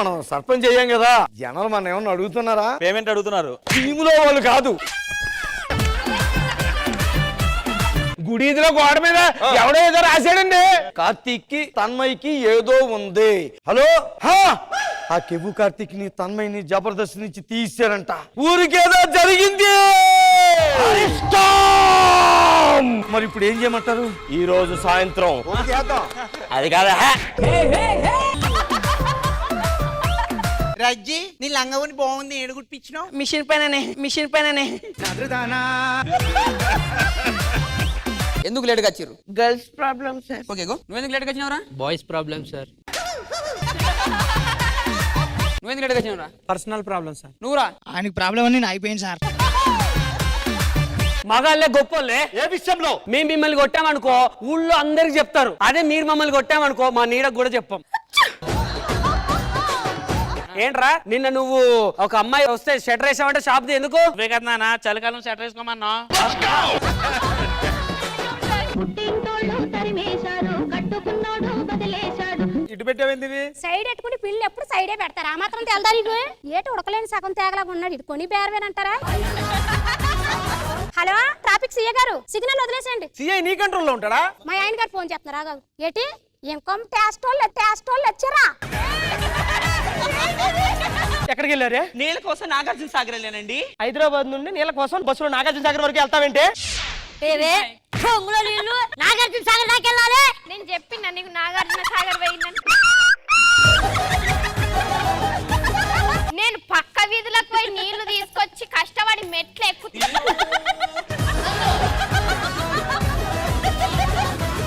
మనం సర్పంచ్ అయ్యాం కదా, జనాలు మనం ఏమన్నా అడుగుతున్నారా? పేమెంట్ అడుగుతున్నారు. టీములో వాళ్ళు కాదు. గుడిలో గోడ మీద ఎవడో ఏదో రాశాడండి. కార్తీక్ కి తన్మయ్యకి ఏదో ఉంది. హలో, ఆ కెవ్వు కార్తీక్ ని తన్మయ్యని జబర్దస్త్ నుంచి తీసారంట. ఊరికేదో జరిగింది. మరి ఇప్పుడు ఏం చేయమంటారు? ఈ రోజు సాయంత్రం అది కాదా, రజ్జి నీ లంగవుని బాగుంది, ఏడు గుట్టించినావు. మిషన్ పైననే ఎందుకు లేట్గా వచ్చారు? Girls problem sir. Okay go. నువ్వెందుకు లేట్గా వచ్చినావురా? Boys problem sir. నువ్వెందుకు లేట్గా వచ్చినావురా? Personal problem sir. నువ్వురా? ఆయనకి ప్రాబ్లం అని అయిపోయింది సార్. మగాళ్ళే గొప్పలే. ఏ విషయంలో? మేము మిమ్మల్ని కొట్టామనుకో ఊళ్ళో అందరికి చెప్తారు. అదే మీరు మమ్మల్ని కొట్టామనుకో మా నీడకు కూడా చెప్పాం. ఏంట్రా నిన్న నువ్వు ఒక అమ్మాయి వస్తే షట్టర్ వేసావంటే షాప్ ది ఎందుకు? కదా చలికాలం షట్టర్ వేసుకోమన్నా. ఇటు పెట్టావేంది? సైడ్ ఎట్టుకుని పిల్లలు ఎప్పుడు సైడే పెడతారు. ఆ మాత్రం తెలదా నీకు? ఏటి ఉడకలేని సగం తేగలాగా ఉన్నాడు. ఇది కొని బేరవేనంటారా? హలో, ట్రాఫిక్ సీఏ గారు, సిగ్నల్ వదిలేసండి. సిఐ నీ కంట్రోల్లో ఉంటాడా? మా ఆయన గారు ఫోన్ చేస్తున్నారా? ఏటి ఇన్కమ్ ట్యాక్స్ వాళ్ళు వచ్చారా? ఎక్కడికి వెళ్ళారే? నీళ్ళ కోసం నాగార్జున సాగర్ వెళ్ళానండి. హైదరాబాద్ నుండి నీళ్ళ కోసం బస్సులో నాగార్జున సాగర్ వరకు వెళ్తావేంటే? నాగార్జున సాగర్ దాకా వెళ్ళాలి. నేను చెప్పిన నీకు నాగార్జున సాగర్ పోయిందని. నేను పక్క వీధులకు పోయి నీళ్లు తీసుకొచ్చి